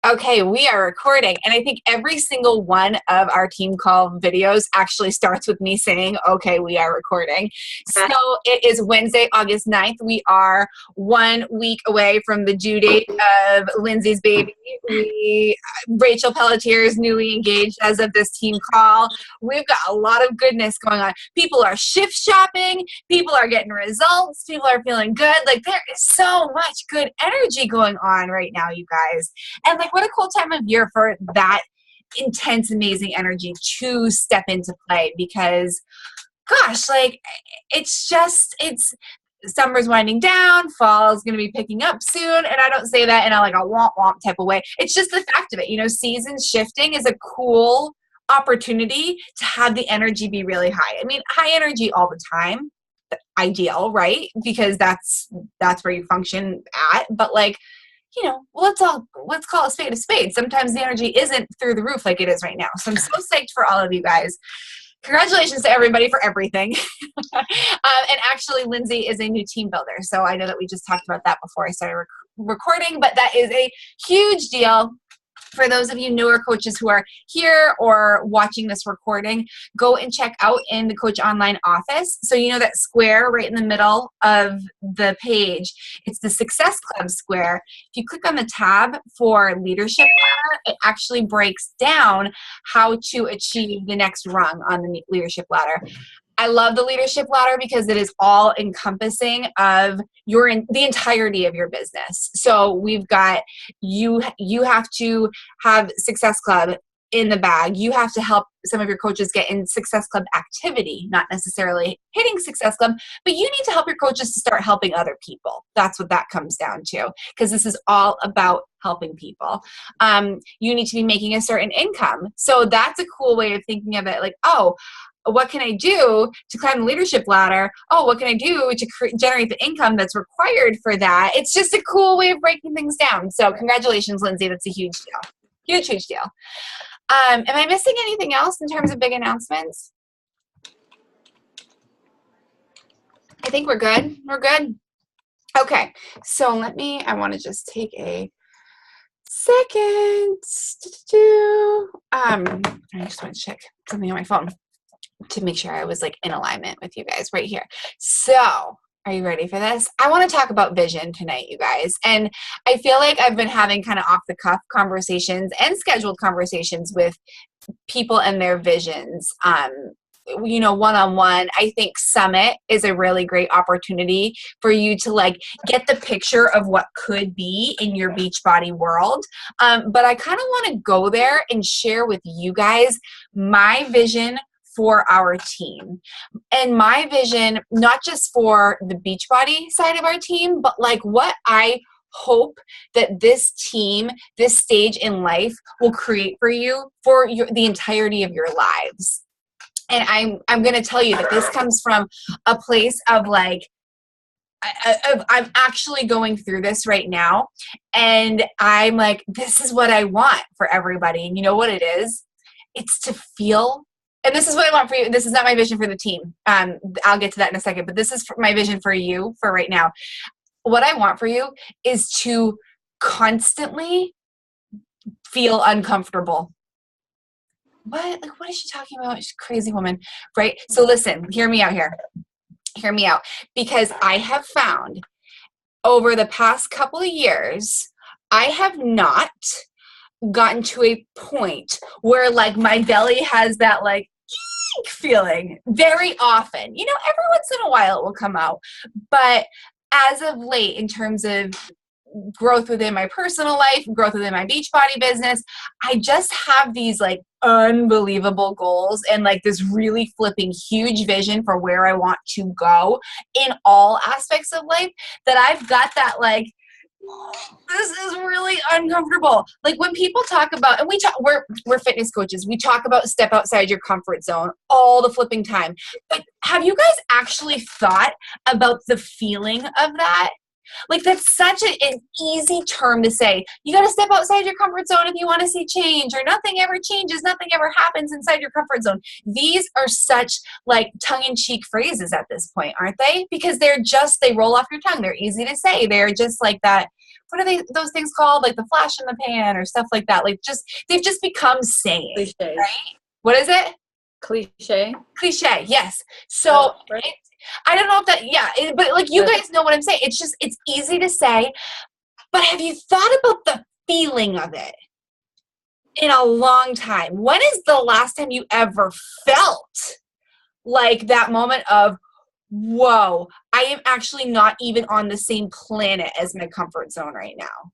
Okay, we are recording, and I think every single one of our team call videos actually starts with me saying, okay, we are recording. So it is Wednesday, August 9th. We are 1 week away from the due date of Lindsay's baby. Rachel Pelletier is newly engaged as of this team call. We've got a lot of goodness going on. People are shift shopping. People are getting results. People are feeling good. Like, there is so much good energy going on right now, you guys. And like, what a cool time of year for that intense, amazing energy to step into play, because gosh, like, it's summer's winding down, fall is going to be picking up soon. And I don't say that in a womp womp type of way. It's just the fact of it. Seasons shifting is a cool opportunity to have the energy be really high. I mean, high energy all the time, ideal, right? Because that's where you function at. But let's call a spade a spade. Sometimes the energy isn't through the roof like it is right now. So I'm so psyched for all of you guys. Congratulations to everybody for everything. And actually, Lindsay is a new team builder. So I know that we just talked about that before I started recording, but that is a huge deal. For those of you newer coaches who are here or watching this recording, go and check out in the Coach Online office. So you know that square right in the middle of the page, it's the Success Club square. If you click on the tab for Leadership Ladder, it actually breaks down how to achieve the next rung on the Leadership Ladder. I love the Leadership Ladder because it is all encompassing of the entirety of your business. So we've got, you have to have Success Club in the bag. You have to help some of your coaches get in Success Club activity, not necessarily hitting Success Club, but you need to help your coaches to start helping other people. That's what that comes down to, because this is all about helping people. You need to be making a certain income. So that's a cool way of thinking of it. Like, oh, what can I do to climb the leadership ladder? Oh, what can I do to generate the income that's required for that? It's just a cool way of breaking things down. So congratulations, Lindsay. That's a huge deal. Huge, huge deal. Am I missing anything else in terms of big announcements? I think we're good. We're good. Okay. So I want to just take a second. I just want to check something on my phone to make sure I was in alignment with you guys right here. So are you ready for this? I want to talk about vision tonight, you guys. And I feel like I've been having kind of off the cuff conversations and scheduled conversations with people and their visions. One-on-one. I think Summit is a really great opportunity for you to get the picture of what could be in your Beachbody world. But I kind of want to go there and share with you guys my vision for our team, and my vision, not just for the Beachbody side of our team, but what I hope that this team, this stage in life, will create for you for the entirety of your lives. And I'm going to tell you that this comes from a place of I'm actually going through this right now, and I'm this is what I want for everybody. And you know what it is? It's to feel. And this is what I want for you. This is not my vision for the team. I'll get to that in a second, but this is my vision for you for right now. What I want for you is to constantly feel uncomfortable. What is she talking about? She's a crazy woman, right? So listen, hear me out here. Hear me out. Because I have found over the past couple of years, I have not gotten to a point where my belly has that feeling very often. Every once in a while it will come out. But as of late, in terms of growth within my personal life, growth within my Beachbody business, I just have these unbelievable goals and this really flipping huge vision for where I want to go in all aspects of life, that I've got that this is really uncomfortable. When people talk about, and we're fitness coaches, we talk about step outside your comfort zone all the flipping time. But have you guys actually thought about the feeling of that? That's such an easy term to say. You got to step outside your comfort zone if you want to see change, or nothing ever changes, nothing ever happens inside your comfort zone. These are such tongue-in-cheek phrases at this point, aren't they? Because they roll off your tongue. They're easy to say. They're just that what are those things called? Like the flash in the pan or stuff like that. Like they've just become sayings, Cliché. right? What is it? Cliche. Cliche, yes. So right. I don't know if that, but like you guys know what I'm saying. It's easy to say, but have you thought about the feeling of it in a long time? When is the last time you ever felt like that moment of, whoa, I am actually not even on the same planet as my comfort zone right now?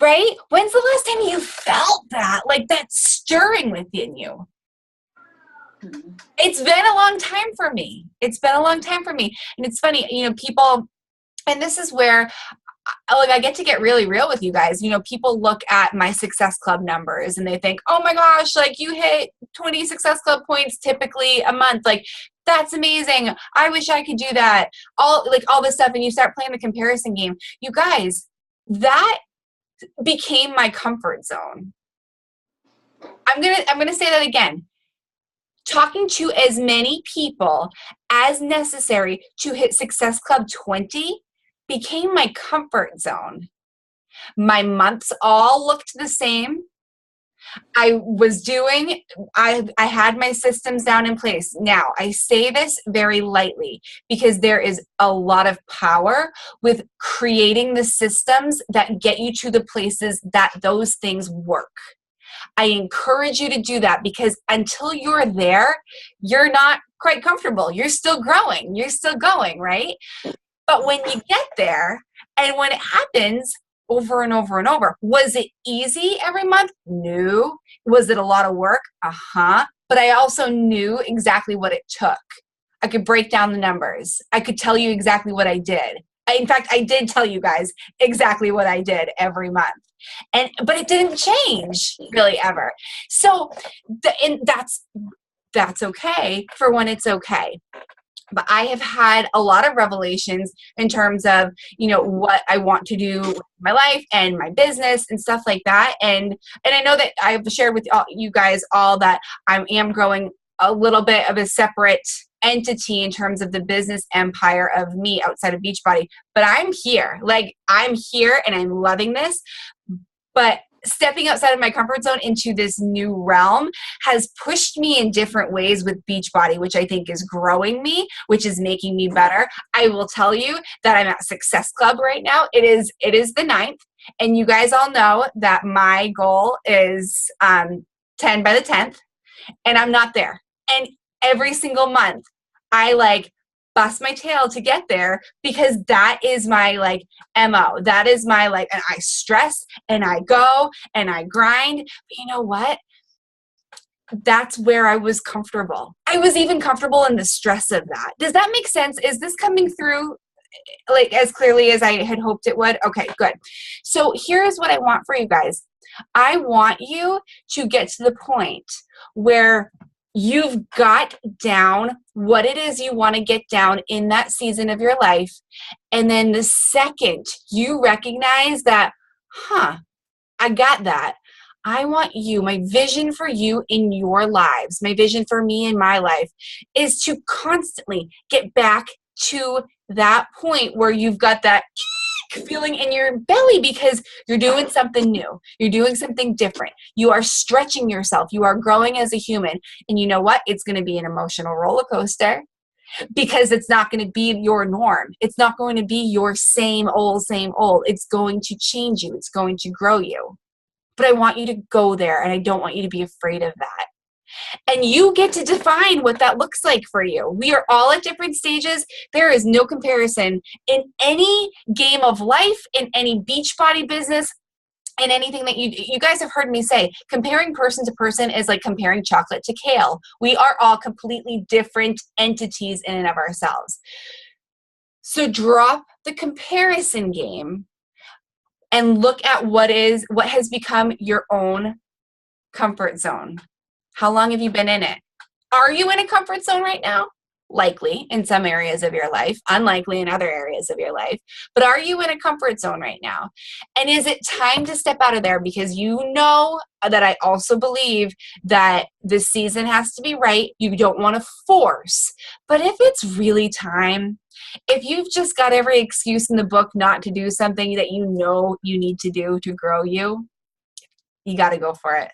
Right? When's the last time you felt that, like that stirring within you? It's been a long time for me. It's been a long time for me. And it's funny, people, and this is where like I get to get really real with you guys. People look at my Success Club numbers and they think, oh my gosh, like you hit 20 Success Club points typically a month. Like that's amazing. I wish I could do that. All this stuff. And you start playing the comparison game. You guys, that became my comfort zone. I'm going to say that again. Talking to as many people as necessary to hit Success Club 20 became my comfort zone. My months all looked the same. I had my systems down in place. Now, I say this very lightly because there is a lot of power with creating the systems that get you to the places that those things work. I encourage you to do that because until you're there, you're not quite comfortable. You're still growing. You're still going, right? But when you get there and when it happens over and over and over, was it easy every month? No. Was it a lot of work? But I also knew exactly what it took. I could break down the numbers. I could tell you exactly what I did. In fact, I did tell you guys exactly what I did every month. But it didn't change really ever. So that's okay for when it's okay. But I have had a lot of revelations in terms of, what I want to do with my life and my business and stuff like that. And I know that I've shared with you guys all that I am growing a little bit of a separate entity in terms of the business empire of me outside of Beachbody. But I'm here. I'm here and I'm loving this. But stepping outside of my comfort zone into this new realm has pushed me in different ways with Beachbody, which I think is growing me, which is making me better. I will tell you that I'm at Success Club right now. It is the 9th. And you guys all know that my goal is 10 by the 10th. And I'm not there. And every single month, I bust my tail to get there because that is my MO. That is my and I stress and I go and I grind. But you know what? That's where I was comfortable. I was even comfortable in the stress of that. Does that make sense? Is this coming through as clearly as I had hoped it would? Okay, good. So here's what I want for you guys. I want you to get to the point where you've got down what it is you want to get down in that season of your life. And then the second you recognize that, I got that. I want you, my vision for you in your lives, my vision for me in my life is to constantly get back to that point where you've got that feeling in your belly because you're doing something new. You're doing something different. You are stretching yourself. You are growing as a human. And you know what? It's going to be an emotional roller coaster because it's not going to be your norm. It's not going to be your same old, same old. It's going to change you. It's going to grow you. But I want you to go there and I don't want you to be afraid of that. And you get to define what that looks like for you. We are all at different stages. There is no comparison in any game of life, in any Beachbody business, in anything that you guys have heard me say. Comparing person to person is like comparing chocolate to kale. We are all completely different entities in and of ourselves. So drop the comparison game and look at what has become your own comfort zone. How long have you been in it? Are you in a comfort zone right now? Likely in some areas of your life, unlikely in other areas of your life. But are you in a comfort zone right now? And is it time to step out of there? Because you know that I also believe that the season has to be right. You don't want to force. But if it's really time If you've just got every excuse in the book not to do something that you know you need to do to grow you, you got to go for it.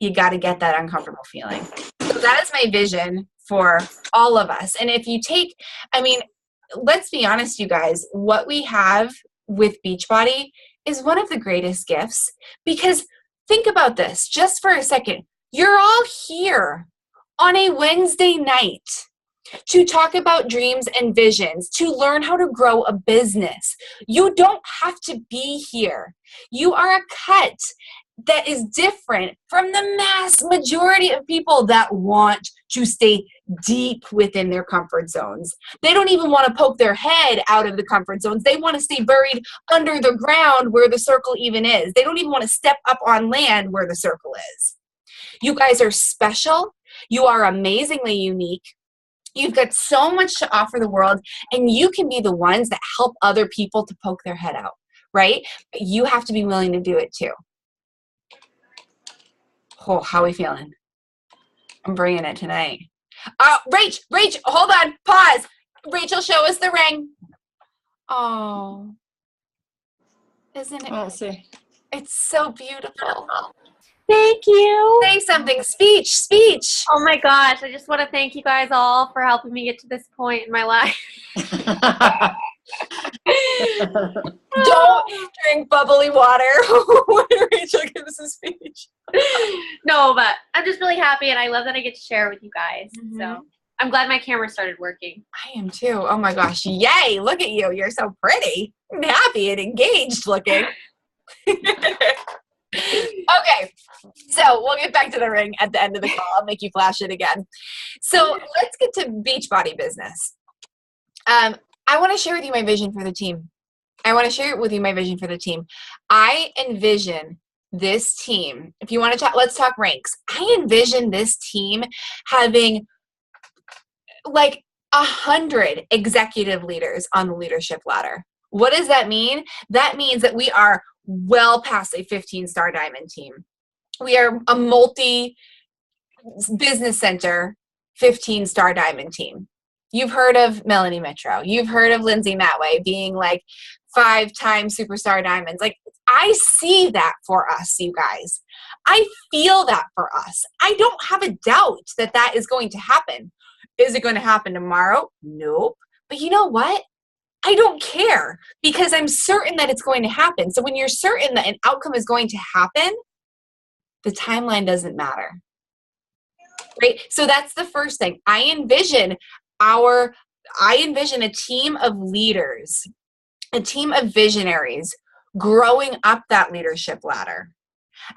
You got to get that uncomfortable feeling. So that is my vision for all of us. And if you take, I mean, let's be honest, you guys, what we have with Beachbody is one of the greatest gifts, because think about this just for a second. You're all here on a Wednesday night to talk about dreams and visions, to learn how to grow a business. You don't have to be here. You are a cut that is different from the mass majority of people that want to stay deep within their comfort zones. They don't even want to poke their head out of the comfort zones. They want to stay buried under the ground where the circle even is. They don't even want to step up on land where the circle is. You guys are special. You are amazingly unique. You've got so much to offer the world, and you can be the ones that help other people to poke their head out, right? But you have to be willing to do it too. Oh, how are we feeling? I'm bringing it tonight. Rach, hold on, pause. Rachel, show us the ring. Oh, isn't it? I'll see. It's so beautiful. Thank you. Say something. Speech. Oh my gosh, I just want to thank you guys all for helping me get to this point in my life. Don't drink bubbly water when Rachel gives a speech. No, but I'm just really happy, and I love that I get to share with you guys. Mm-hmm. So I'm glad my camera started working. I am too. Oh my gosh. Yay. Look at you. You're so pretty and happy and engaged looking. Okay. So we'll get back to the ring at the end of the call. I'll make you flash it again. So let's get to Beachbody business. I want to share with you my vision for the team. I envision this team, if you want to talk, let's talk ranks. I envision this team having like 100 executive leaders on the leadership ladder. What does that mean? That means that we are well past a 15-star diamond team. We are a multi-business center 15-star diamond team. You've heard of Melanie Mitro. You've heard of Lindsay Matway being like 5-time superstar diamonds. Like, I see that for us, you guys. I feel that for us. I don't have a doubt that that is going to happen. Is it going to happen tomorrow? Nope. But you know what? I don't care, because I'm certain that it's going to happen. So when you're certain that an outcome is going to happen, the timeline doesn't matter. Right? So that's the first thing. I envision a team of leaders, a team of visionaries growing up that leadership ladder,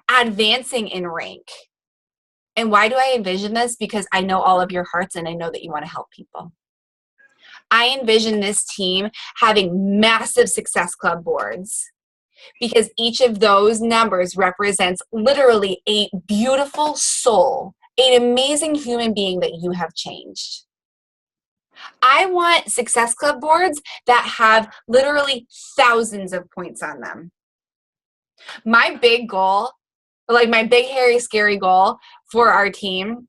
advancing in rank. And why do I envision this? Because I know all of your hearts, and I know that you want to help people. I envision this team having massive Success Club boards, because each of those numbers represents literally a beautiful soul, an amazing human being that you have changed. I want Success Club boards that have literally thousands of points on them. My big goal, like my big, hairy, scary goal for our team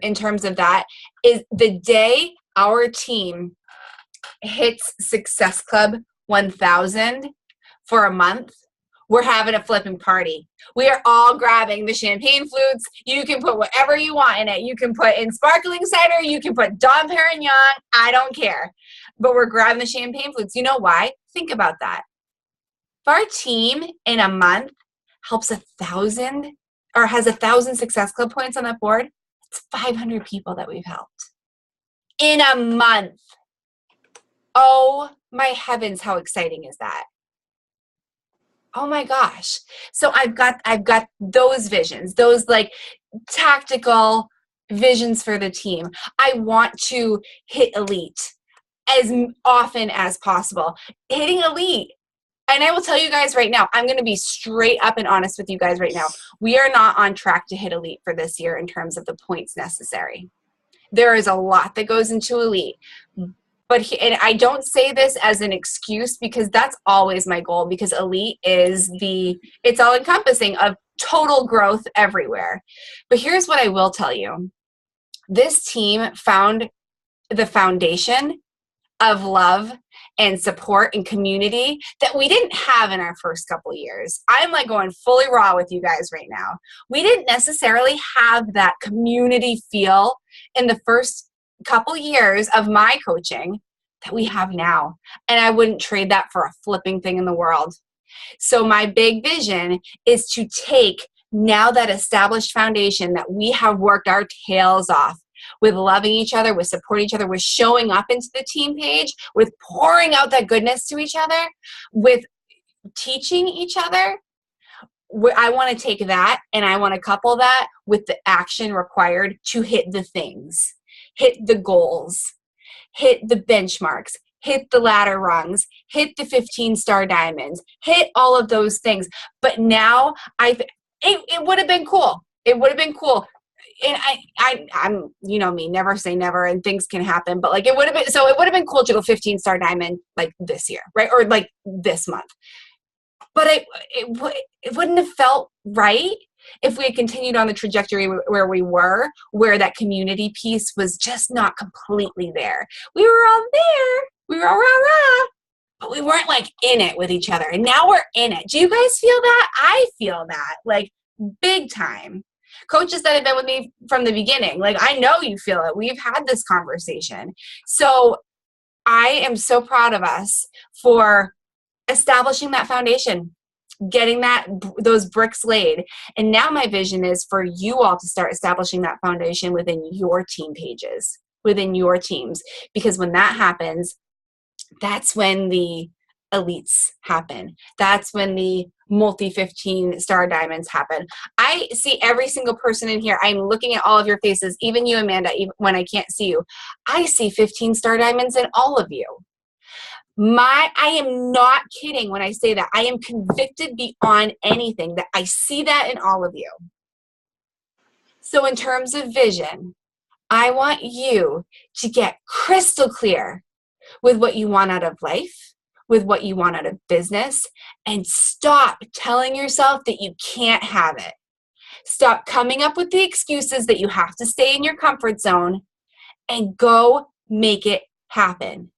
in terms of that, is the day our team hits Success Club 1000 for a month, we're having a flipping party. We are all grabbing the champagne flutes. You can put whatever you want in it. You can put in sparkling cider. You can put Dom Perignon. I don't care. But we're grabbing the champagne flutes. You know why? Think about that. If our team in a month helps 1,000 or has 1,000 Success Club points on that board, it's 500 people that we've helped in a month. Oh my heavens, how exciting is that? Oh my gosh. So I've got those visions, those like tactical visions for the team. I want to hit elite as often as possible. Hitting elite. And I will tell you guys right now, I'm going to be straight up and honest with you guys right now. We are not on track to hit elite for this year in terms of the points necessary. There is a lot that goes into elite. And I don't say this as an excuse, because that's always my goal, because elite is it's all encompassing of total growth everywhere. But here's what I will tell you. This team found the foundation of love and support and community that we didn't have in our first couple years. I'm like going fully raw with you guys right now. We didn't necessarily have that community feel in the first couple years of my coaching that we have now. And I wouldn't trade that for a flipping thing in the world. So my big vision is to take now that established foundation that we have worked our tails off with loving each other, with supporting each other, with showing up into the team page, with pouring out that goodness to each other, with teaching each other. I want to take that and I want to couple that with the action required to hit the things, hit the goals, hit the benchmarks, hit the ladder rungs, hit the 15-star diamonds, hit all of those things. But now it would have been cool. It would have been cool. And I'm, you know me, never say never, and things can happen, but like it would have been cool to go 15-star diamond like this year, right? Or like this month. But it wouldn't have felt right if we had continued on the trajectory where we were, where that community piece was just not completely there. We were all there. We were all rah-rah, but we weren't like in it with each other. And now we're in it. Do you guys feel that? I feel that like big time. Coaches that have been with me from the beginning, like I know you feel it. We've had this conversation. So I am so proud of us for establishing that foundation, getting those bricks laid. And now my vision is for you all to start establishing that foundation within your team pages, within your teams. Because when that happens, that's when the elites happen. That's when the multi 15-star diamonds happen. I see every single person in here. I'm looking at all of your faces, even you, Amanda, even when I can't see you. I see 15-star diamonds in all of you. I am not kidding when I say that. I am convicted beyond anything that I see that in all of you. So in terms of vision, I want you to get crystal clear with what you want out of life, with what you want out of business, and stop telling yourself that you can't have it. Stop coming up with the excuses that you have to stay in your comfort zone and go make it happen.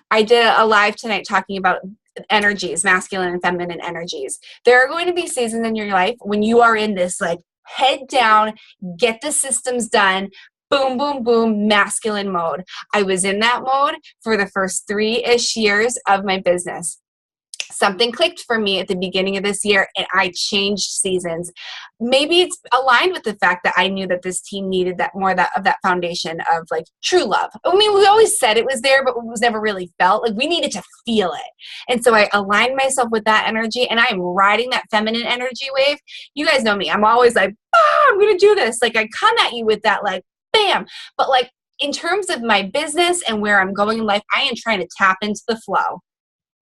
I did a live tonight talking about energies, masculine and feminine energies. There are going to be seasons in your life when you are in this like head down, get the systems done, boom, boom, boom, masculine mode. I was in that mode for the first 3-ish years of my business. Something clicked for me at the beginning of this year and I changed seasons. Maybe it's aligned with the fact that I knew that this team needed that more of that foundation of like true love. I mean, we always said it was there, but it was never really felt. Like we needed to feel it. And so I aligned myself with that energy and I'm riding that feminine energy wave. You guys know me. I'm always like, I'm going to do this. Like I come at you with that like, bam. But like in terms of my business and where I'm going in life, I am trying to tap into the flow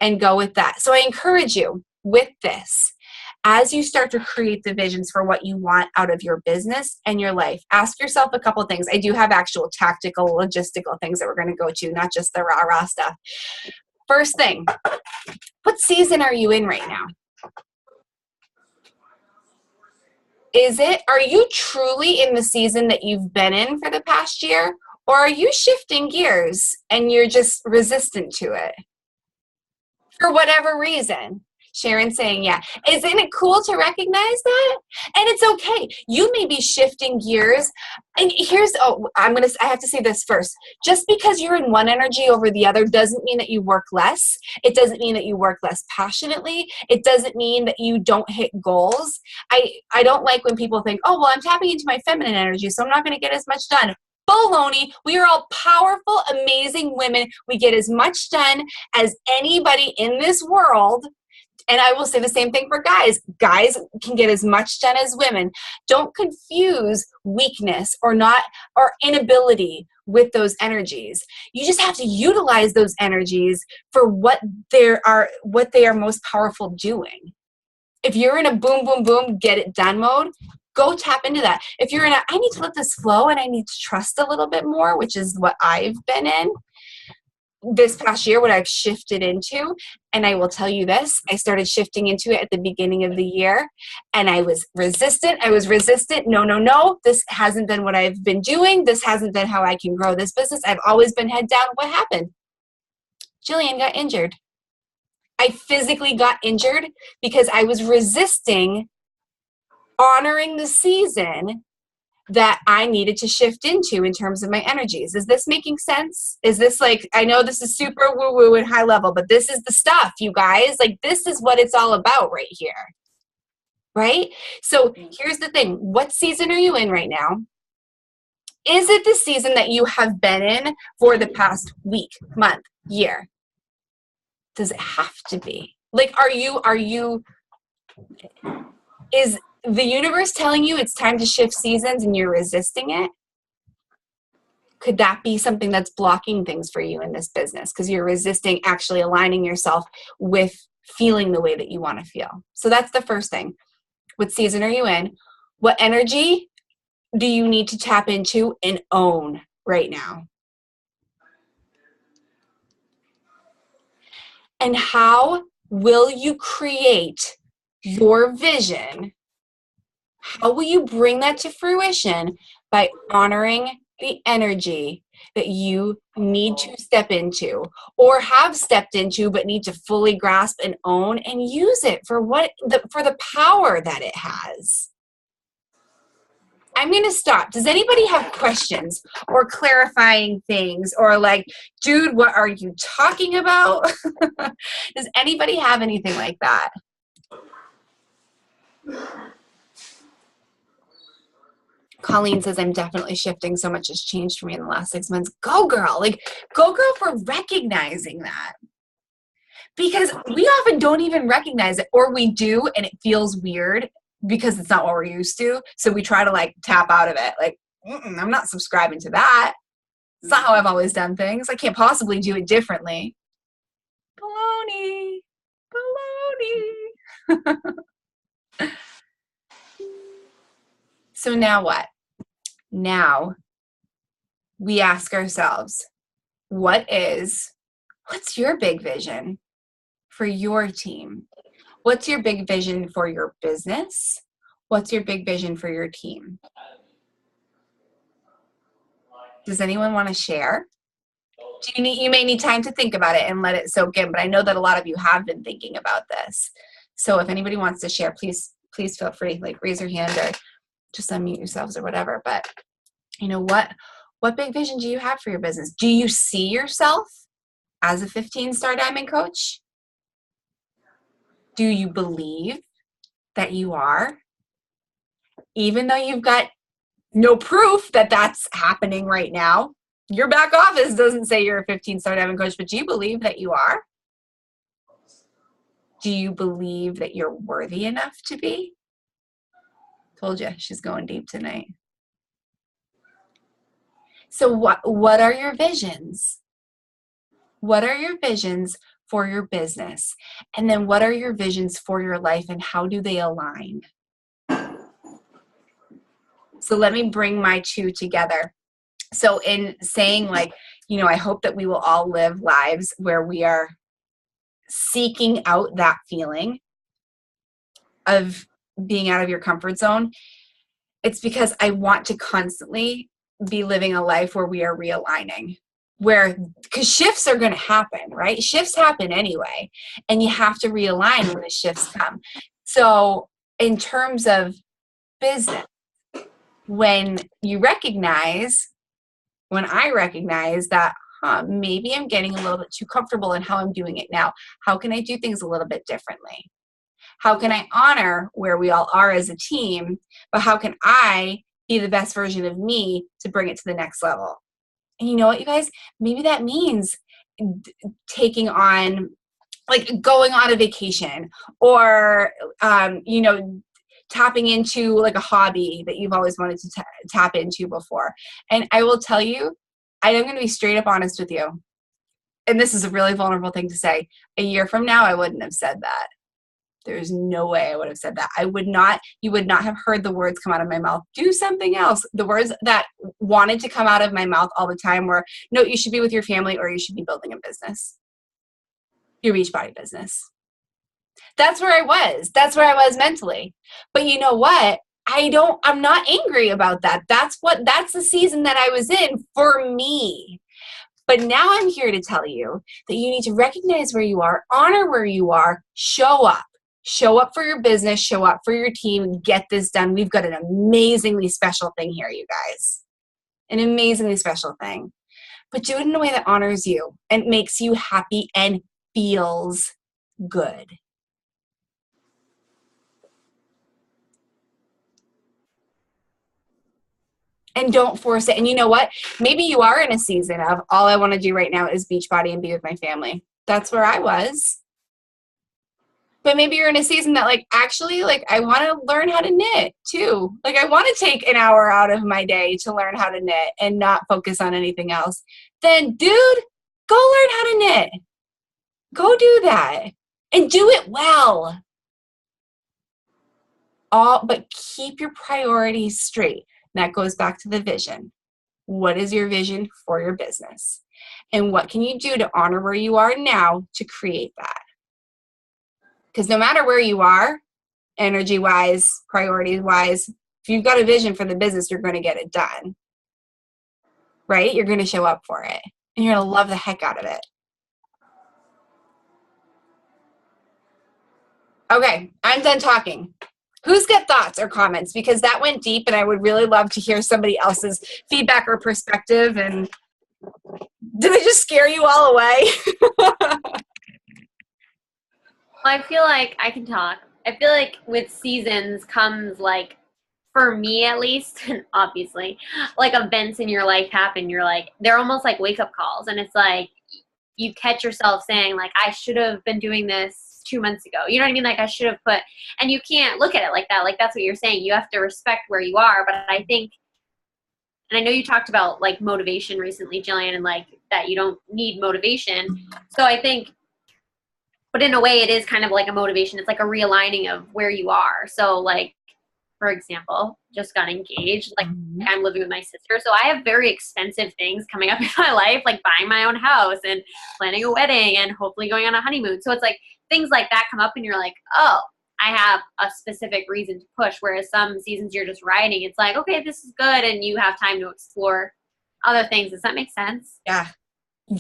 and go with that. So I encourage you with this, as you start to create the visions for what you want out of your business and your life, ask yourself a couple things. I do have actual tactical, logistical things that we're going to go to, not just the rah-rah stuff. First thing, what season are you in right now? Are you truly in the season that you've been in for the past year? Or are you shifting gears and you're just resistant to it? For whatever reason. Sharon's saying, yeah. Isn't it cool to recognize that? And it's okay. You may be shifting gears. And I have to say this first. Just because you're in one energy over the other doesn't mean that you work less. It doesn't mean that you work less passionately. It doesn't mean that you don't hit goals. I don't like when people think, oh, well, I'm tapping into my feminine energy, so I'm not going to get as much done. Baloney. We are all powerful, amazing women. We get as much done as anybody in this world. And I will say the same thing for guys. Guys can get as much done as women. Don't confuse weakness or inability with those energies. You just have to utilize those energies for what they are most powerful doing. If you're in a boom, boom, boom, get it done mode, go tap into that. If you're in I need to let this flow and I need to trust a little bit more, which is what I've been in this past year, what I've shifted into. And I will tell you this, I started shifting into it at the beginning of the year and I was resistant. No, this hasn't been what I've been doing. This hasn't been how I can grow this business. I've always been head down. What happened? Jillian got injured. I physically got injured because I was resisting honoring the season that I needed to shift into in terms of my energies. Is this making sense? Is this like, I know this is super woo-woo and high level, but this is the stuff, you guys. Like, this is what it's all about right here. Right? So here's the thing. What season are you in right now? Is it the season that you have been in for the past week, month, year? Does it have to be? Like, is the universe telling you it's time to shift seasons and you're resisting it? Could that be something that's blocking things for you in this business because you're resisting actually aligning yourself with feeling the way that you want to feel? So that's the first thing. What season are you in? What energy do you need to tap into and own right now? And how will you create your vision? How will you bring that to fruition? By honoring the energy that you need to step into or have stepped into but need to fully grasp and own and use it for the power that it has. I'm going to stop. Does anybody have questions or clarifying things or like, dude, what are you talking about? Does anybody have anything like that? Colleen says, I'm definitely shifting. So much has changed for me in the last 6 months. Go girl. Like, go girl for recognizing that. Because we often don't even recognize it, or we do and it feels weird because it's not what we're used to. So we try to like tap out of it. Like, I'm not subscribing to that. It's not how I've always done things. I can't possibly do it differently. Baloney. Baloney. So now what? Now we ask ourselves, what's your big vision for your team? What's your big vision for your business? What's your big vision for your team? Does anyone want to share? You may need time to think about it and let it soak in, but I know that a lot of you have been thinking about this. So if anybody wants to share, please feel free, like raise your hand or just unmute yourselves or whatever. But you know what big vision do you have for your business? Do you see yourself as a 15-star diamond coach? Do you believe that you are? Even though you've got no proof that that's happening right now, your back office doesn't say you're a 15-star diamond coach, but do you believe that you are? Do you believe that you're worthy enough to be? Told you, she's going deep tonight. So what are your visions? What are your visions for your business? And then what are your visions for your life and how do they align? So let me bring my two together. So in saying like, I hope that we will all live lives where we are seeking out that feeling of being out of your comfort zone. It's because I want to constantly be living a life where we are realigning, because shifts are going to happen, right? Shifts happen anyway, and you have to realign when the shifts come. So in terms of business, when I recognize that, maybe I'm getting a little bit too comfortable in how I'm doing it now. How can I do things a little bit differently? How can I honor where we all are as a team, but how can I be the best version of me to bring it to the next level? And you know what, you guys? Maybe that means taking on, like going on a vacation or, tapping into like a hobby that you've always wanted to tap into before. And I will tell you, I am going to be straight up honest with you. And this is a really vulnerable thing to say. A year from now, I wouldn't have said that. There's no way I would have said that. You would not have heard the words come out of my mouth. Do something else. The words that wanted to come out of my mouth all the time were, no, you should be with your family or you should be building a business. Your Beachbody business. That's where I was. That's where I was mentally. But you know what? I'm not angry about that. That's the season that I was in for me. But now I'm here to tell you that you need to recognize where you are, honor where you are, show up. Show up for your business, show up for your team, get this done. We've got an amazingly special thing here, you guys. An amazingly special thing. But do it in a way that honors you and makes you happy and feels good. And don't force it. And you know what? Maybe you are in a season of all I want to do right now is Beachbody and be with my family. That's where I was. But maybe you're in a season that actually I want to learn how to knit too. I want to take an hour out of my day to learn how to knit and not focus on anything else. Then dude, go learn how to knit. Go do that and do it well. But keep your priorities straight. And that goes back to the vision. What is your vision for your business? And what can you do to honor where you are now to create that? Because no matter where you are, energy-wise, priorities-wise, if you've got a vision for the business, you're going to get it done. Right? You're going to show up for it. And you're going to love the heck out of it. Okay, I'm done talking. Who's got thoughts or comments? Because that went deep, and I would really love to hear somebody else's feedback or perspective. And did I just scare you all away? I feel like I can talk. I feel like with seasons comes for me at least, and obviously, events in your life happen. You're they're almost like wake up calls, and it's you catch yourself saying I should have been doing this 2 months ago. You know what I mean? I should have put, and you can't look at it like that. That's what you're saying. You have to respect where you are. But I think, and I know you talked about motivation recently, Jillian, and that you don't need motivation. So I think, but in a way it is kind of like a motivation. It's a realigning of where you are. So for example, just got engaged. I'm living with my sister. So I have very expensive things coming up in my life, buying my own house and planning a wedding and hopefully going on a honeymoon. So it's things like that come up and you're oh, I have a specific reason to push. Whereas some seasons you're just riding. It's okay, this is good. And you have time to explore other things. Does that make sense? Yeah,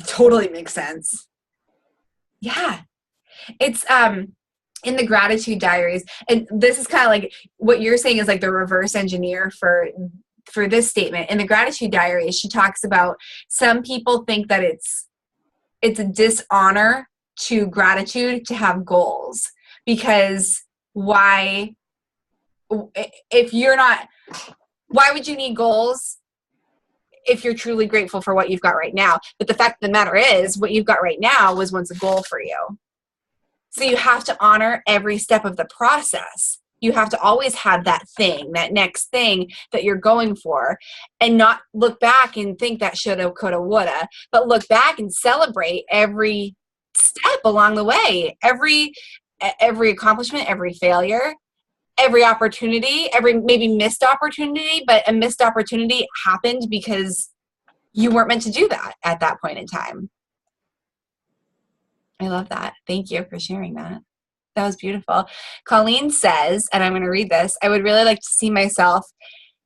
totally makes sense. Yeah. It's in the gratitude diaries, and this is kind of what you're saying is the reverse engineer for this statement. In the gratitude diaries, she talks about some people think that it's a dishonor to gratitude to have goals, because why would you need goals if you're truly grateful for what you've got right now? But the fact of the matter is, what you've got right now was once a goal for you. So you have to honor every step of the process. You have to always have that thing, that next thing that you're going for, and not look back and think that shoulda, coulda, woulda, but look back and celebrate every step along the way, every accomplishment, every failure, every opportunity, every maybe missed opportunity, but a missed opportunity happened because you weren't meant to do that at that point in time. I love that. Thank you for sharing that. That was beautiful. Colleen says, and I'm going to read this, I would really like to see myself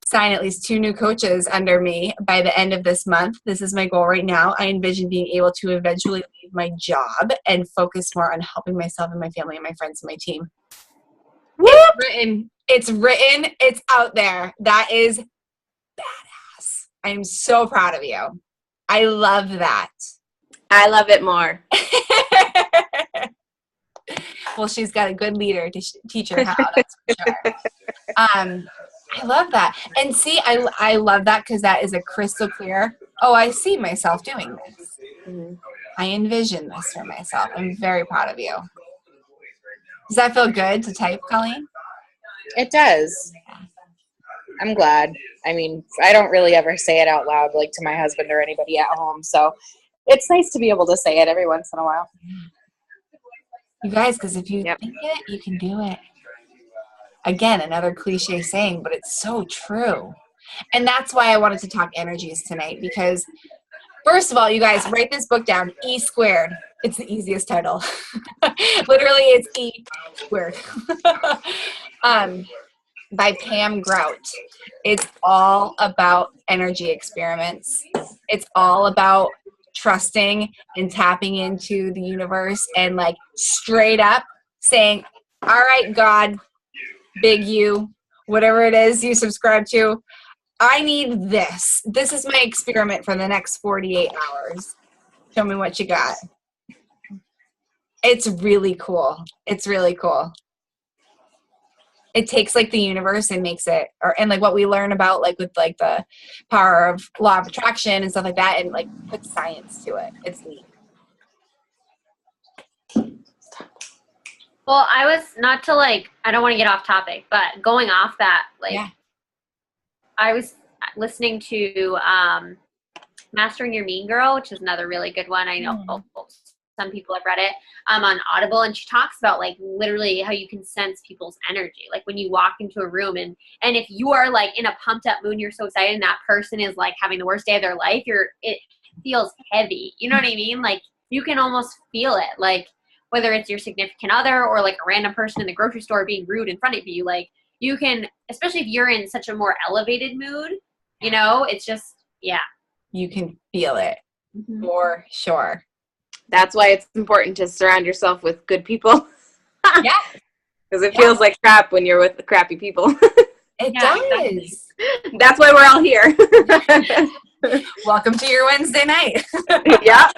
sign at least 2 new coaches under me by the end of this month. This is my goal right now. I envision being able to eventually leave my job and focus more on helping myself and my family and my friends and my team. It's written. It's out there. That is badass. I'm so proud of you. I love that. I love it more. Well, she's got a good leader to teach her how, that's for sure. I love that. And see, I love that because that is a crystal clear, I see myself doing this. Mm-hmm. I envision this for myself. I'm very proud of you. Does that feel good to type, Colleen? It does. I'm glad. I mean, I don't really ever say it out loud to my husband or anybody at home, so it's nice to be able to say it every once in a while. You guys, because if you think it, you can do it. Again, another cliche saying, but it's so true. And that's why I wanted to talk energies tonight, because first of all, you guys, write this book down, E Squared. It's the easiest title. Literally, it's E Squared. By Pam Grout. It's all about energy experiments. It's all about trusting and tapping into the universe and like straight up saying, all right, God, big you, whatever it is you subscribe to, I need this. This is my experiment for the next 48 hours. Show me what you got. It's really cool. It's really cool. It takes like the universe and makes it, and like what we learn about like with like the power of law of attraction and stuff like that, and like put science to it. It's neat. Well, I was not to like, I don't want to get off topic, but going off that, like, Yeah. I was listening to Mastering Your Mean Girl, which is another really good one. I know some people have read it on Audible, and she talks about like literally how you can sense people's energy. Like when you walk into a room and if you are like in a pumped up mood, you're so excited, and that person is like having the worst day of their life, it feels heavy. You know what I mean? Like you can almost feel it. Like whether it's your significant other or like a random person in the grocery store being rude in front of you, like you can, especially if you're in such a more elevated mood, you know, it's just, yeah. You can feel it for sure. That's why it's important to surround yourself with good people. Yeah. Because it feels like crap when you're with the crappy people. It does. Exactly. That's why we're all here. Welcome to your Wednesday night. Yeah.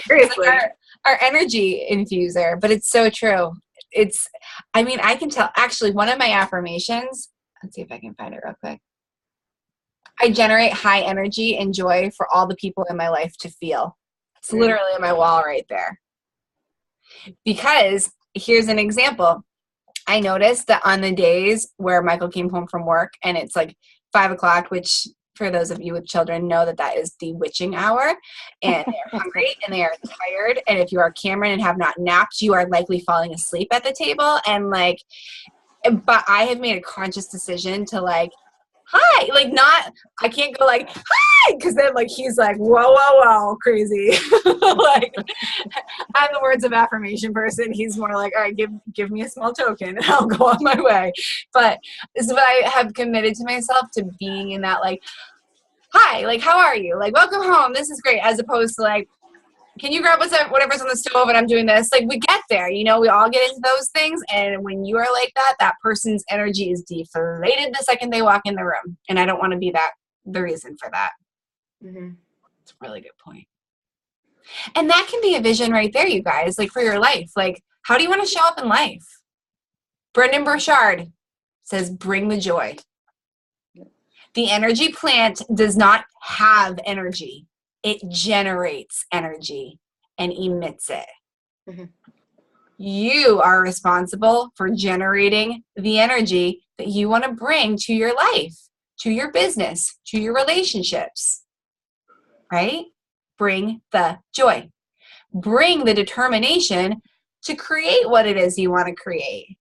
Seriously. Like our energy infuser, but it's so true. I mean, I can tell, actually, one of my affirmations, let's see if I can find it real quick. I generate high energy and joy for all the people in my life to feel. It's literally on my wall right there. Because here's an example. I noticed that on the days where Michael came home from work and it's like 5 o'clock, which for those of you with children know that is the witching hour, and they're hungry and they are tired. And if you are Cameron and have not napped, you are likely falling asleep at the table. And like, but I have made a conscious decision to like, hi, like not, I can't go like, hi, because then like he's like, whoa, crazy. Like, I'm the words of affirmation person. He's more like, all right, give me a small token and I'll go on my way. But I have committed to myself to being in that like, hi, like, how are you? Like, welcome home. This is great. As opposed to like, can you grab whatever's on the stove and I'm doing this? Like, we get there, you know, we all get into those things. And when you are like that, that person's energy is deflated the second they walk in the room. And I don't want to be the reason for that. Mm-hmm. It's a really good point. And that can be a vision right there, you guys, like for your life. Like, how do you want to show up in life? Brendan Burchard says, bring the joy. The energy plant does not have energy. It generates energy and emits it. Mm-hmm. You are responsible for generating the energy that you want to bring to your life, to your business, to your relationships, right? Bring the joy. Bring the determination to create what it is you want to create.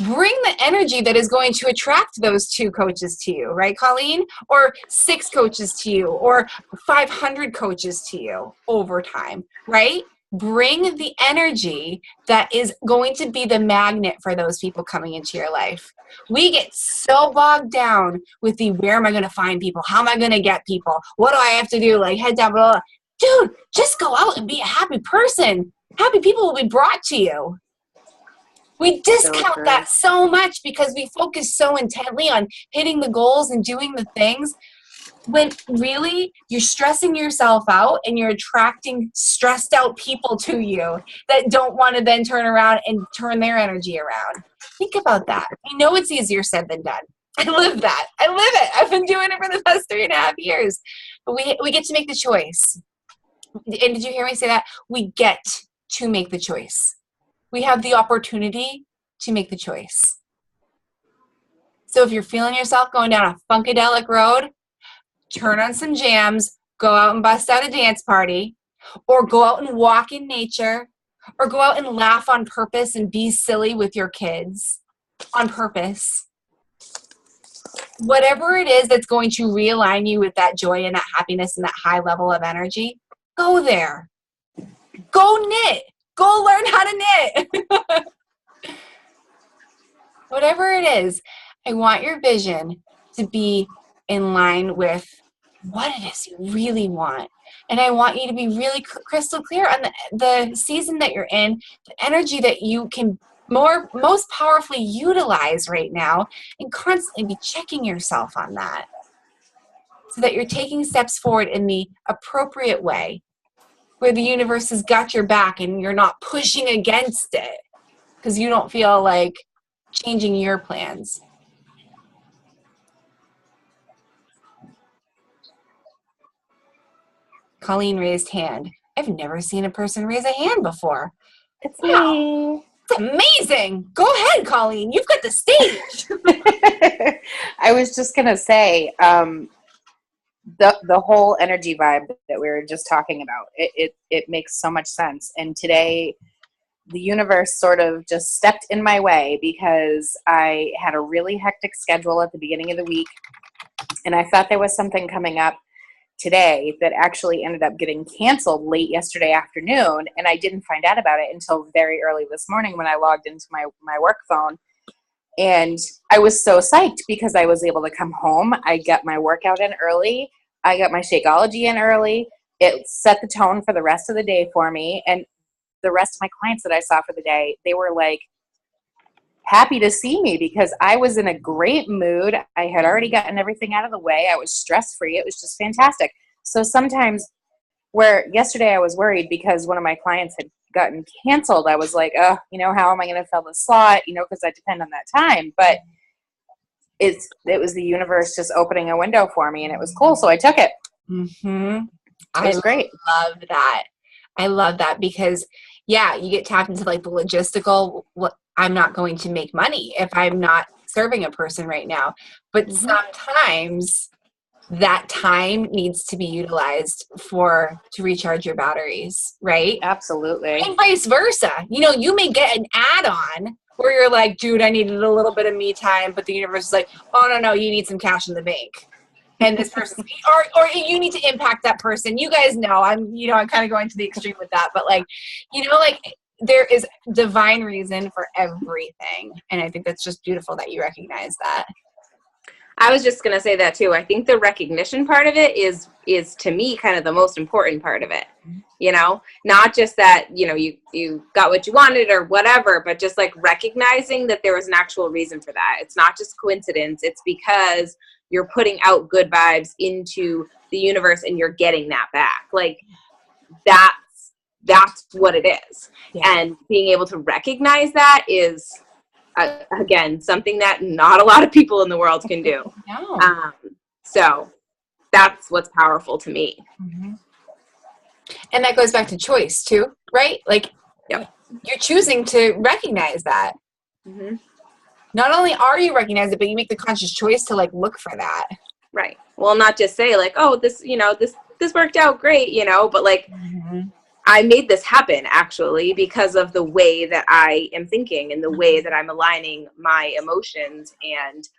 Bring the energy that is going to attract those 2 coaches to you, right, Colleen? Or 6 coaches to you, or 500 coaches to you over time, right? Bring the energy that is going to be the magnet for those people coming into your life. We get so bogged down with where am I going to find people? How am I going to get people? What do I have to do? Like, head down, blah, blah, blah. Dude, just go out and be a happy person. Happy people will be brought to you. We discount that so much because we focus so intently on hitting the goals and doing the things when really you're stressing yourself out and you're attracting stressed out people to you that don't want to then turn around and turn their energy around. Think about that. I know it's easier said than done. I live that. I live it. I've been doing it for the past 3.5 years. But we get to make the choice. And did you hear me say that? We get to make the choice. We have the opportunity to make the choice. So if you're feeling yourself going down a funkadelic road, turn on some jams, go out and bust out a dance party, or go out and walk in nature, or go out and laugh on purpose and be silly with your kids on purpose. Whatever it is that's going to realign you with that joy and that happiness and that high level of energy, go there. Go knit. Go learn how to knit. Whatever it is, I want your vision to be in line with what it is you really want. And I want you to be really crystal clear on the season that you're in, the energy that you can most powerfully utilize right now, and constantly be checking yourself on that so that you're taking steps forward in the appropriate way, where the universe has got your back and you're not pushing against it because you don't feel like changing your plans. Colleen raised hand. I've never seen a person raise a hand before. It's Wow. me. It's amazing. Go ahead, Colleen. You've got the stage. I was just gonna say, the whole energy vibe that we were just talking about, it makes so much sense. And today, the universe sort of just stepped in my way because I had a really hectic schedule at the beginning of the week, and I thought there was something coming up today that actually ended up getting canceled late yesterday afternoon, and I didn't find out about it until very early this morning when I logged into my work phone. And I was so psyched because I was able to come home. I got my workout in early. I got my Shakeology in early. It set the tone for the rest of the day for me. And the rest of my clients that I saw for the day, they were like happy to see me because I was in a great mood. I had already gotten everything out of the way. I was stress-free. It was just fantastic. So sometimes where yesterday I was worried because one of my clients had gotten canceled, I was like, oh, how am I going to fill the slot? Because I depend on that time. But it was the universe just opening a window for me, and it was cool. So I took it. Mm-hmm. It was great. Love that. I love that because, yeah, you get tapped into like the logistical. I'm not going to make money if I'm not serving a person right now. But sometimes that time needs to be utilized to recharge your batteries, right? Absolutely. And vice versa. You may get an add-on where you're like, dude, I needed a little bit of me time, but the universe is like, oh, no, you need some cash in the bank. And this person, or you need to impact that person. You guys know, I'm kind of going to the extreme with that, but there is divine reason for everything. And I think that's just beautiful that you recognize that. I was just going to say that too. I think the recognition part of it is to me kind of the most important part of it. Not just that, you got what you wanted or whatever, but just like recognizing that there was an actual reason for that. It's not just coincidence. It's because you're putting out good vibes into the universe and you're getting that back. Like that's what it is. Yeah. And being able to recognize that is, again, something that not a lot of people in the world can do. No. So that's what's powerful to me. Mm-hmm. And that goes back to choice too, right? Like, yep. You're choosing to recognize that. Mm-hmm. Not only are you recognize it, but you make the conscious choice to like look for that. Right. Well, not just say like, oh, this worked out great, but like, I made this happen actually because of the way that I am thinking and the way that I'm aligning my emotions and,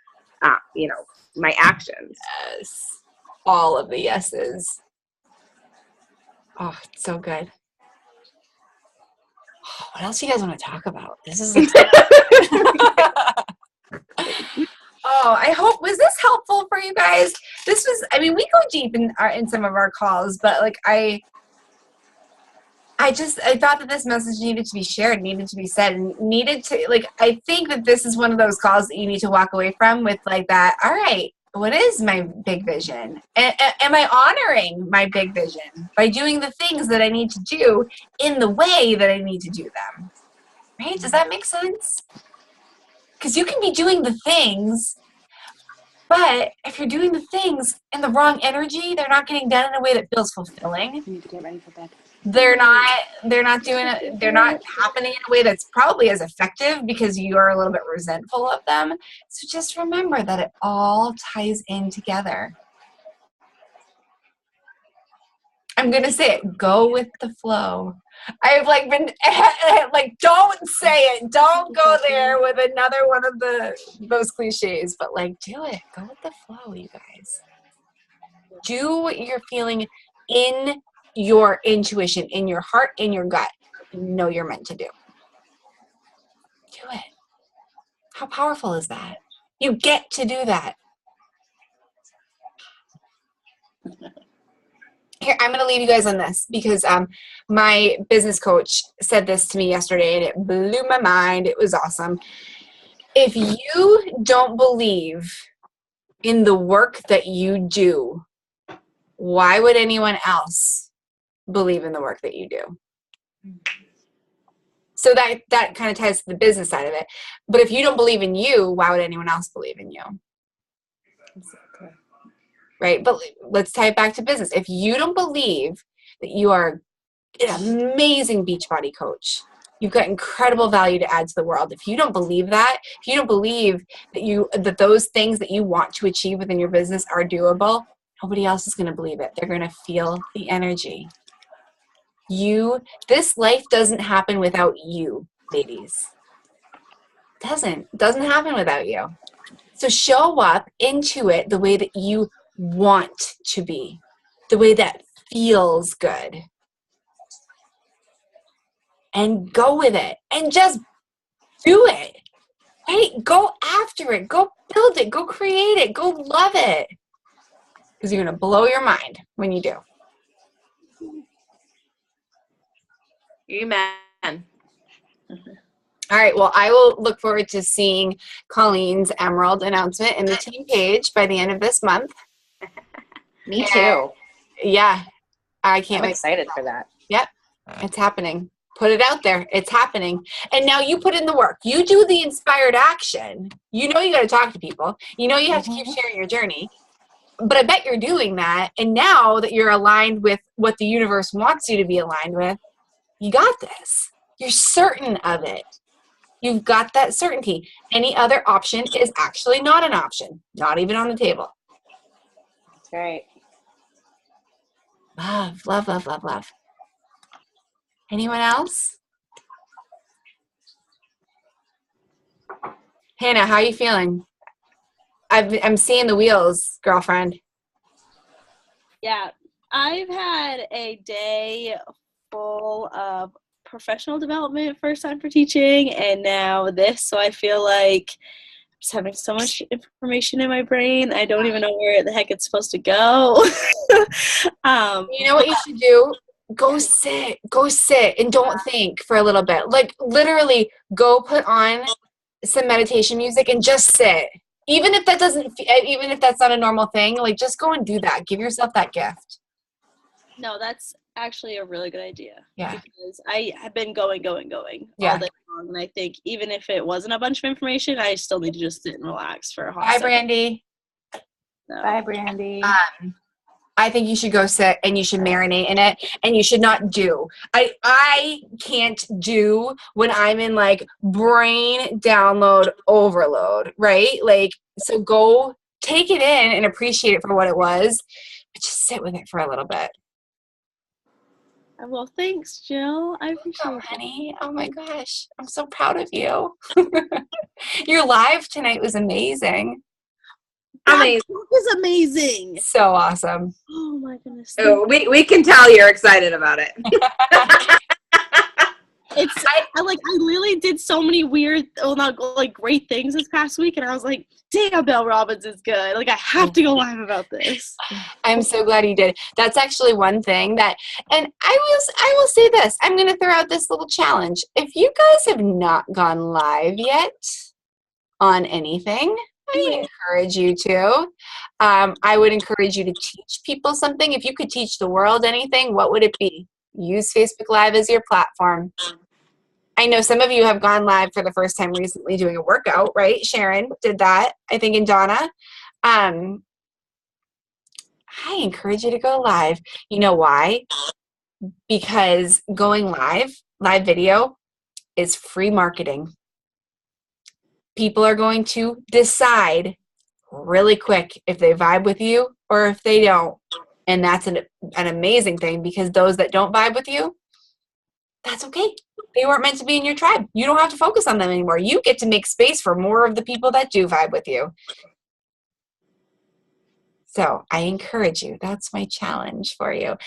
my actions. Yes. All of the yeses. Oh, it's so good. Oh, what else do you guys want to talk about? This is Oh, I hope, was this helpful for you guys? This was, we go deep in some of our calls, but like I thought that this message needed to be shared, needed to be said, and needed to, like, I think that this is one of those calls that you need to walk away from with like that, all right, what is my big vision? Am I honoring my big vision by doing the things that I need to do in the way that I need to do them? Right? Does that make sense? Because you can be doing the things, but if you're doing the things in the wrong energy, they're not getting done in a way that feels fulfilling. You need to get ready for bed. They're not happening in a way that's probably as effective because you're a little bit resentful of them. So just remember that it all ties in together. I'm going to say it. Go with the flow. I've been don't say it. Don't go there with another one of those cliches, but do it. Go with the flow, you guys. Do what you're feeling in your intuition, in your heart, in your gut. Know you're meant to do. Do it. How powerful is that? You get to do that. here, I'm going to leave you guys on this because my business coach said this to me yesterday and it blew my mind. It was awesome. If you don't believe in the work that you do, why would anyone else believe in the work that you do? So that kind of ties to the business side of it. But if you don't believe in you, why would anyone else believe in you? Exactly. Right? But let's tie it back to business. If you don't believe that you are an amazing Beachbody coach, you've got incredible value to add to the world. If you don't believe that, if you don't believe that those things that you want to achieve within your business are doable, nobody else is going to believe it. They're going to feel the energy. This life doesn't happen without you, ladies. Doesn't happen without you. So show up into it the way that you want to be, the way that feels good. And go with it and just do it. Right? Go after it. Go build it. Go create it. Go love it. Because you're going to blow your mind when you do. Amen. All right. Well, I will look forward to seeing Colleen's Emerald announcement in the team page by the end of this month. Me too. Yeah. I can't I'm wait. excited for that. Yep. It's happening. Put it out there. It's happening. And now you put in the work. You do the inspired action. You know you got to talk to people. You know you have to keep sharing your journey. But I bet you're doing that. And now that you're aligned with what the universe wants you to be aligned with, you got this. You're certain of it. You've got that certainty. Any other option is actually not an option. Not even on the table. That's right. Love, love, love, love, love. Anyone else? Hannah, how are you feeling? I'm seeing the wheels, girlfriend. Yeah, I've had a day full of professional development, first time for teaching, and now this. So I feel like I'm just having so much information in my brain. I don't even know where the heck it's supposed to go. You know what you should do? Go sit, and don't think for a little bit. Like literally go put on some meditation music and just sit. Even if that's not a normal thing, like just go and do that. Give yourself that gift. No, that's actually a really good idea. Yeah. Because I have been going all day long, and I think even if it wasn't a bunch of information, I still need to just sit and relax for a hot Bye, second. Brandy. So. Bye, Brandy. I think you should go sit and you should marinate in it and you should not do. I can't do when I'm in like brain download overload, right? Like, so go take it in and appreciate it for what it was, but just sit with it for a little bit. Well, thanks, Jill. I appreciate Oh, it. honey. Oh my gosh. I'm so proud of you. Your live tonight was amazing. Amazing. That was amazing. So awesome. Oh my goodness. Oh, we can tell you're excited about it. I literally did so many weird, great things this past week, and I was like, damn, Belle Robbins is good. Like, I have to go live about this. I'm so glad you did. That's actually one thing that, and I will say this, I'm going to throw out this little challenge. If you guys have not gone live yet on anything, I would encourage you to. I would encourage you to teach people something. If you could teach the world anything, what would it be? Use Facebook Live as your platform. I know some of you have gone live for the first time recently doing a workout, right? Sharon did that, I think, and Donna. I encourage you to go live. You know why? Because going live video, is free marketing. People are going to decide really quick if they vibe with you or if they don't. And that's an amazing thing, because those that don't vibe with you, that's okay. They weren't meant to be in your tribe. You don't have to focus on them anymore. You get to make space for more of the people that do vibe with you. So I encourage you. That's my challenge for you.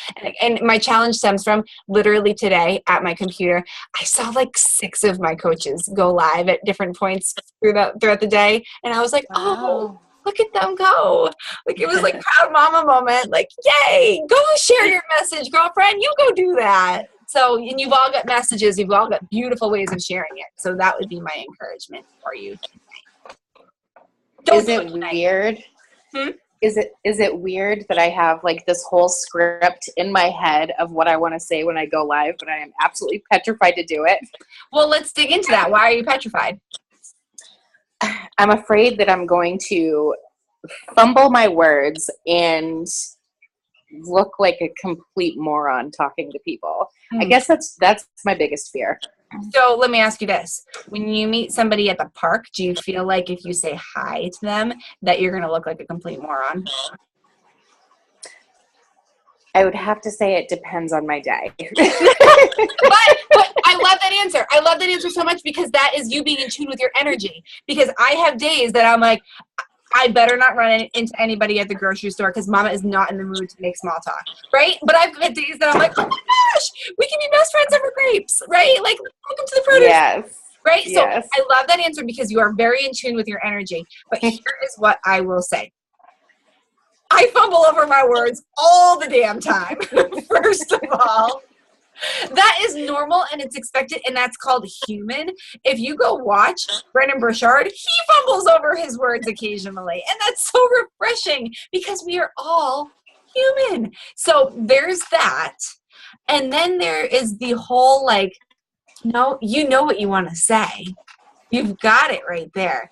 And my challenge stems from literally today at my computer. I saw like 6 of my coaches go live at different points throughout the day. And I was like, oh, look at them go. Like, it was like proud mama moment. Like, yay, go share your message, girlfriend. You go do that. So, and you've all got messages. You've all got beautiful ways of sharing it. So that would be my encouragement for you tonight. Is it weird? Is it weird that I have like this whole script in my head of what I want to say when I go live, but I am absolutely petrified to do it? Well, let's dig into that. Why are you petrified? I'm afraid that I'm going to fumble my words and look like a complete moron talking to people. I guess that's my biggest fear. So let me ask you this. When you meet somebody at the park, do you feel like if you say hi to them that you're going to look like a complete moron? I would have to say it depends on my day. But I love that answer. I love that answer so much because that is you being in tune with your energy. Because I have days that I'm like, I better not run into anybody at the grocery store because mama is not in the mood to make small talk, right? But I've had days that I'm like, oh my gosh, we can be best friends over grapes, right? Like, welcome to the produce. Yes. Right? Yes. So I love that answer because you are very in tune with your energy. But here is what I will say. I fumble over my words all the damn time, first of all. That is normal and it's expected, and that's called human. If you go watch Brendan Burchard, he fumbles over his words occasionally, and that's so refreshing because we are all human. So there's that. And then there is the whole, like, no, you know what you want to say. You've got it right there.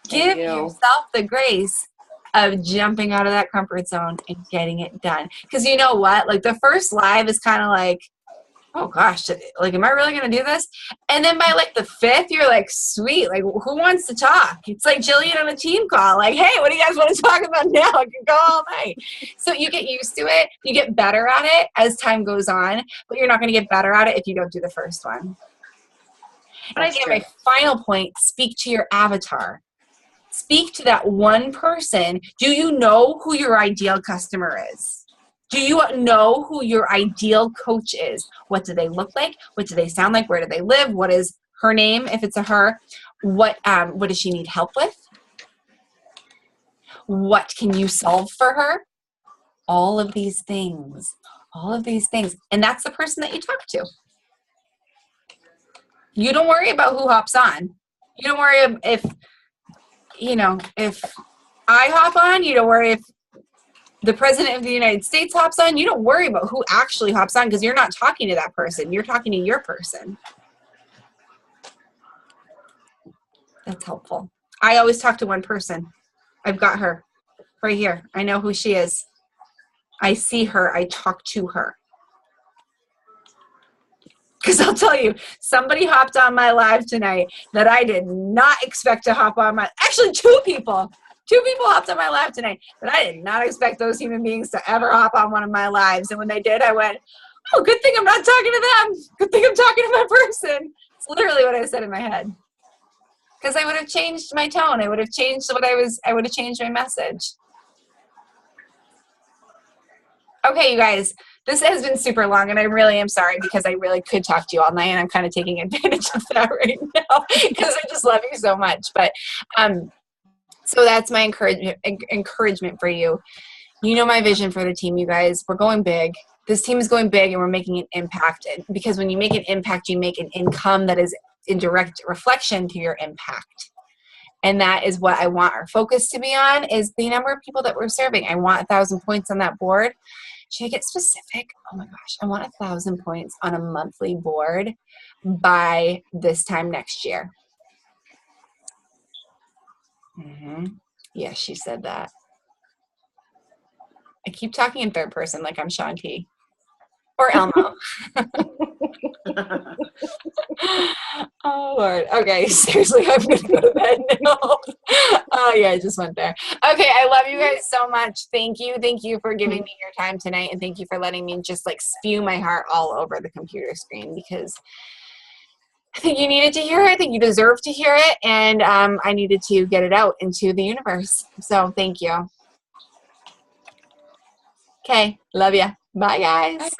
Give yourself the grace of jumping out of that comfort zone and getting it done. Because you know what? Like, the first live is kind of like, oh gosh, like, am I really going to do this? And then by like the fifth, you're like, sweet, like, who wants to talk? It's like Jillian on a team call. Like, hey, what do you guys want to talk about now? I can go all night. So you get used to it. You get better at it as time goes on, but you're not going to get better at it if you don't do the first one. And I think my final point, speak to your avatar. Speak to that one person. Do you know who your ideal customer is? Do you know who your ideal coach is? What do they look like? What do they sound like? Where do they live? What is her name if it's a her? What does she need help with? What can you solve for her? All of these things. All of these things. And that's the person that you talk to. You don't worry about who hops on. You don't worry if I hop on. You don't worry if the President of the United States hops on. You don't worry about who actually hops on because you're not talking to that person. You're talking to your person. That's helpful. I always talk to one person. I've got her right here. I know who she is. I see her. I talk to her. Because I'll tell you, somebody hopped on my live tonight that I did not expect to hop on my, actually two people hopped on my live tonight that I did not expect those human beings to ever hop on one of my lives. And when they did, I went, oh, good thing I'm not talking to them. Good thing I'm talking to my person. It's literally what I said in my head. Because I would have changed my tone. I would have changed I would have changed my message. Okay, you guys. This has been super long, and I really am sorry because I really could talk to you all night, and I'm kind of taking advantage of that right now because I just love you so much. But so that's my encouragement for you. You know my vision for the team, you guys. We're going big. This team is going big, and we're making an impact. Because when you make an impact, you make an income that is in direct reflection to your impact. And that is what I want our focus to be on, is the number of people that we're serving. I want 1,000 points on that board. Should I get specific? Oh my gosh, I want 1,000 points on a monthly board by this time next year. Yeah, she said that. I keep talking in third person like I'm Shaun T. Or Elmo. Oh, Lord. Okay, seriously, I'm going to go to bed now. Oh, yeah, I just went there. Okay, I love you guys so much. Thank you. Thank you for giving me your time tonight, and thank you for letting me just, like, spew my heart all over the computer screen, because I think you needed to hear it. I think you deserve to hear it, and I needed to get it out into the universe. So thank you. Okay, love ya. Bye, guys.